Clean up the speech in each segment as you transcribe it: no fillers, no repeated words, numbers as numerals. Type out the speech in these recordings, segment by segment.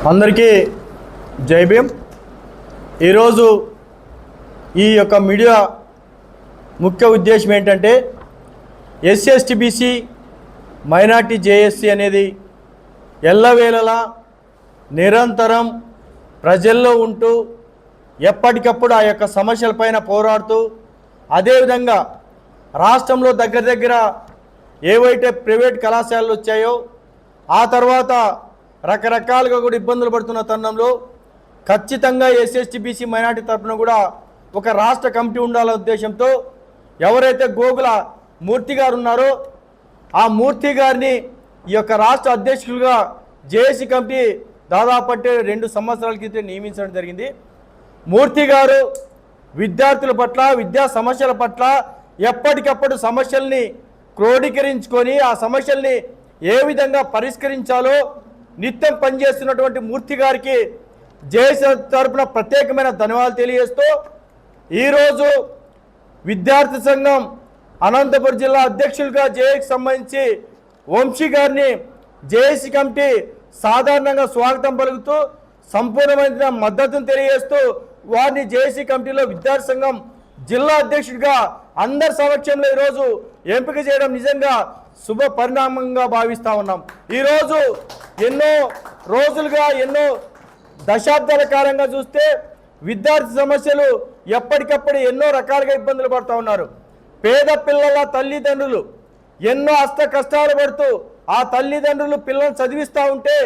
అందరికీ జై భీమ్। ఈరోజు ఈ యొక్క మీడియా ముఖ్య ఉద్దేశం ఏంటంటే SC ST BC minority JAC అనేది ఎల్లవేళలా నిరంతరం ప్రజల్లో ఉంటూ ఎప్పటికప్పుడు ఆ యొక్క సమస్యలపైన పోరాడుతూ అదేవిధంగా రాష్ట్రంలో దగ్గర ఏవైతే ప్రైవేట్ కళాశాలలు వచ్చాయో ఆ తర్వాత రకరకాలుగా కూడా ఇబ్బందులు పడుతున్న తరుణంలో ఖచ్చితంగా ఎస్సీ ఎస్టీ బీసీ మైనార్టీ తరఫున కూడా ఒక రాష్ట్ర కమిటీ ఉండాలనే ఉద్దేశంతో ఎవరైతే గోగుల మూర్తి గారు ఉన్నారో ఆ మూర్తి గారిని ఈ యొక్క రాష్ట్ర అధ్యక్షులుగా జేఏసీ కమిటీ దాదాపు అంటే 2 సంవత్సరాల క్రితం నియమించడం జరిగింది। మూర్తి గారు విద్యార్థుల పట్ల విద్యా సమస్యల పట్ల ఎప్పటికప్పుడు సమస్యల్ని క్రోడీకరించుకొని ఆ సమస్యల్ని ఏ విధంగా పరిష్కరించాలో నిత్యం పనిచేస్తున్నటువంటి మూర్తి గారికి జేఏసీ తరపున ప్రత్యేకమైన ధన్యవాదాలు తెలియజేస్తూ ఈరోజు విద్యార్థి సంఘం అనంతపురం జిల్లా అధ్యక్షులుగా జేఏసీకి సంబంధించి వంశీ గారిని జేఏసీ కమిటీ సాధారణంగా స్వాగతం పలుకుతూ సంపూర్ణమైన మద్దతును తెలియజేస్తూ వారిని జేఏసీ కమిటీలో విద్యార్థి సంఘం జిల్లా అధ్యక్షుడిగా అందరి సమక్షంలో ఈరోజు ఎంపిక చేయడం నిజంగా శుభ పరిణామంగా భావిస్తూ ఉన్నాం। ఈరోజు ఎన్నో రోజులుగా ఎన్నో దశాబ్దాల కాలంగా చూస్తే విద్యార్థి సమస్యలు ఎప్పటికప్పుడు ఎన్నో రకాలుగా ఇబ్బందులు పడుతూ ఉన్నారు। పేద పిల్లల తల్లిదండ్రులు ఎన్నో అష్ట కష్టాలు పడుతూ ఆ తల్లిదండ్రులు పిల్లలను చదివిస్తూ ఉంటే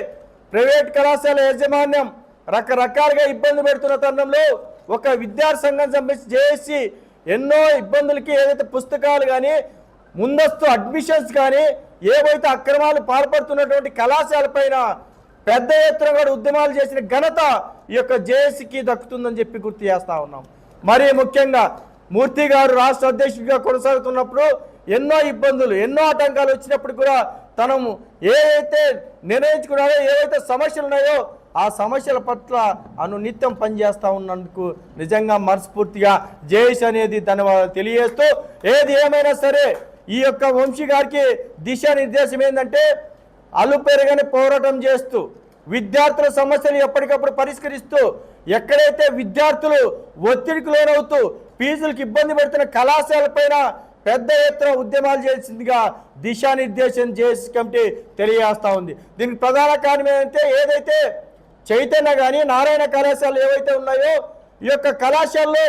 ప్రైవేట్ కళాశాల యాజమాన్యం రకరకాలుగా ఇబ్బంది పెడుతున్న తరుణంలో ఒక విద్యార్థి సంఘం సంబంధించి జేఏసీ ఎన్నో ఇబ్బందులకి ఏదైతే పుస్తకాలు కానీ ముందస్తు అడ్మిషన్స్ కానీ ఏవైతే అక్రమాలు పాల్పడుతున్నటువంటి కళాశాల పైన పెద్ద ఎత్తున కూడా ఉద్యమాలు చేసిన ఘనత ఈ యొక్క జేఏసీకి దక్కుతుందని చెప్పి గుర్తు చేస్తూ ఉన్నాం। మరి ముఖ్యంగా మూర్తి గారు రాష్ట్ర అధ్యక్షుడిగా కొనసాగుతున్నప్పుడు ఎన్నో ఇబ్బందులు ఎన్నో ఆటంకాలు వచ్చినప్పుడు కూడా తనము ఏవైతే నిర్ణయించుకున్నారో ఏవైతే సమస్యలు ఉన్నాయో ఆ సమస్యల పట్ల నిత్యం పనిచేస్తూ ఉన్నందుకు నిజంగా మనస్ఫూర్తిగా జేఏసీ అనేది ధన్యవాదాలు తెలియజేస్తూ ఏది ఏమైనా సరే ఈ యొక్క వంశీ గారికి దిశానిర్దేశం ఏంటంటే అలుపెరగని పోరాటం చేస్తూ విద్యార్థుల సమస్యలు ఎప్పటికప్పుడు పరిష్కరిస్తూ ఎక్కడైతే విద్యార్థులు ఒత్తిడికి లోనవుతూ ఫీజులకు ఇబ్బంది పెడుతున్న కళాశాల పైన పెద్ద ఎత్తున ఉద్యమాలు చేసిందిగా దిశానిర్దేశం జేఏసీ కమిటీ తెలియజేస్తూ ఉంది। దీనికి ప్రధాన కారణం ఏంటంటే ఏదైతే చైతన్య కానీ నారాయణ కళాశాలలు ఏవైతే ఉన్నాయో ఈ యొక్క కళాశాలలో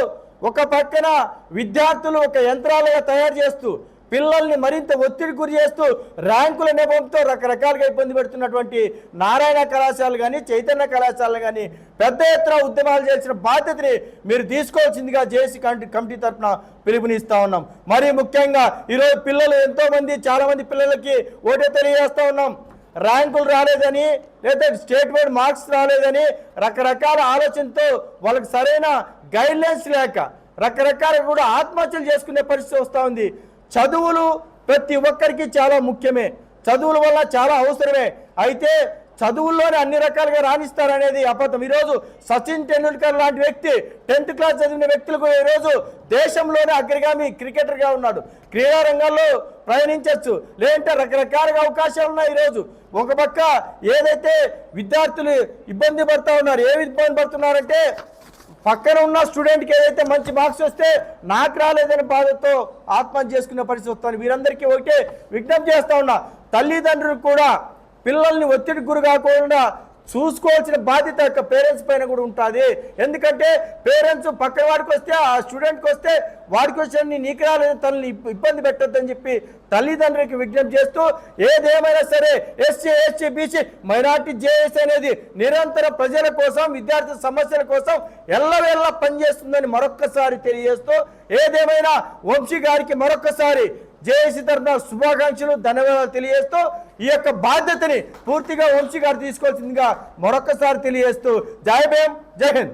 ఒక పక్కన విద్యార్థులు ఒక యంత్రాలుగా తయారు చేస్తూ పిల్లల్ని మరింత ఒత్తిడి గురి చేస్తూ ర్యాంకుల నెపంతో రకరకాలుగా ఇబ్బంది పెడుతున్నటువంటి నారాయణ కళాశాలలు కానీ చైతన్య కళాశాలలు కానీ పెద్ద ఎత్తున ఉద్యమాలు చేసిన బాధ్యతని మీరు తీసుకోవాల్సిందిగా జేఏసీ కమిటీ తరఫున పిలుపునిస్తూ ఉన్నాం। మరి ముఖ్యంగా ఈరోజు పిల్లలు ఎంతోమంది చాలామంది పిల్లలకి ఓటే తెలియజేస్తూ ఉన్నాం, ర్యాంకులు రాలేదని లేదా స్టేట్ వైడ్ మార్క్స్ రాలేదని రకరకాల ఆలోచనతో వాళ్ళకి సరైన గైడ్లైన్స్ లేక రకరకాలుగా కూడా ఆత్మహత్యలు చేసుకునే పరిస్థితి వస్తూ ఉంది। చదువులు ప్రతి ఒక్కరికి చాలా ముఖ్యమే, చదువుల వల్ల చాలా అవసరమే, అయితే చదువుల్లోనే అన్ని రకాలుగా రాణిస్తారనేది అబద్ధం। ఈరోజు సచిన్ టెండూల్కర్ లాంటి వ్యక్తి 10th క్లాస్ చదివిన వ్యక్తులకు ఈరోజు దేశంలోనే అగ్రగామి క్రికెటర్గా ఉన్నాడు, క్రీడా రంగంలో ప్రయాణించవచ్చు, లేదంటే రకరకాలుగా అవకాశాలు ఉన్నాయి। ఈరోజు ఒక పక్క ఏదైతే విద్యార్థులు ఇబ్బంది పడుతూ ఉన్నారు, ఏమి ఇబ్బంది పడుతున్నారంటే పక్కన ఉన్న స్టూడెంట్కి ఏదైతే మంచి మార్క్స్ వస్తే నాకు రాలేదని బాధతో ఆత్మహత్య చేసుకునే పరిస్థితి వస్తుంది। వీరందరికీ ఒకటే విజ్ఞప్తి చేస్తూ ఉన్నా, తల్లిదండ్రులు కూడా పిల్లల్ని ఒత్తిడికి గురి కాకుండా చూసుకోవాల్సిన బాధ్యత యొక్క పేరెంట్స్ పైన కూడా ఉంటుంది। ఎందుకంటే పేరెంట్స్ పక్కన వాడికి వస్తే ఆ స్టూడెంట్కి వస్తే వాడికి వచ్చి నీకు రాలేదు తనని ఇబ్బంది పెట్టొద్దని చెప్పి తల్లిదండ్రులకి విజ్ఞప్తి చేస్తూ ఏదేమైనా సరే SC ST BC minority JAC అనేది నిరంతరం ప్రజల కోసం విద్యార్థుల సమస్యల కోసం ఎల్లవేళలా పనిచేస్తుందని మరొక్కసారి తెలియజేస్తూ ఏదేమైనా వంశీ గారికి మరొక్కసారి జేఏసీ తరఫున శుభాకాంక్షలు ధన్యవాదాలు తెలియజేస్తూ ఈ యొక్క బాధ్యతని పూర్తిగా వంశీ గారు తీసుకోవాల్సిందిగా మరొక్కసారి తెలియజేస్తూ జై భీమ్ జై హింద్।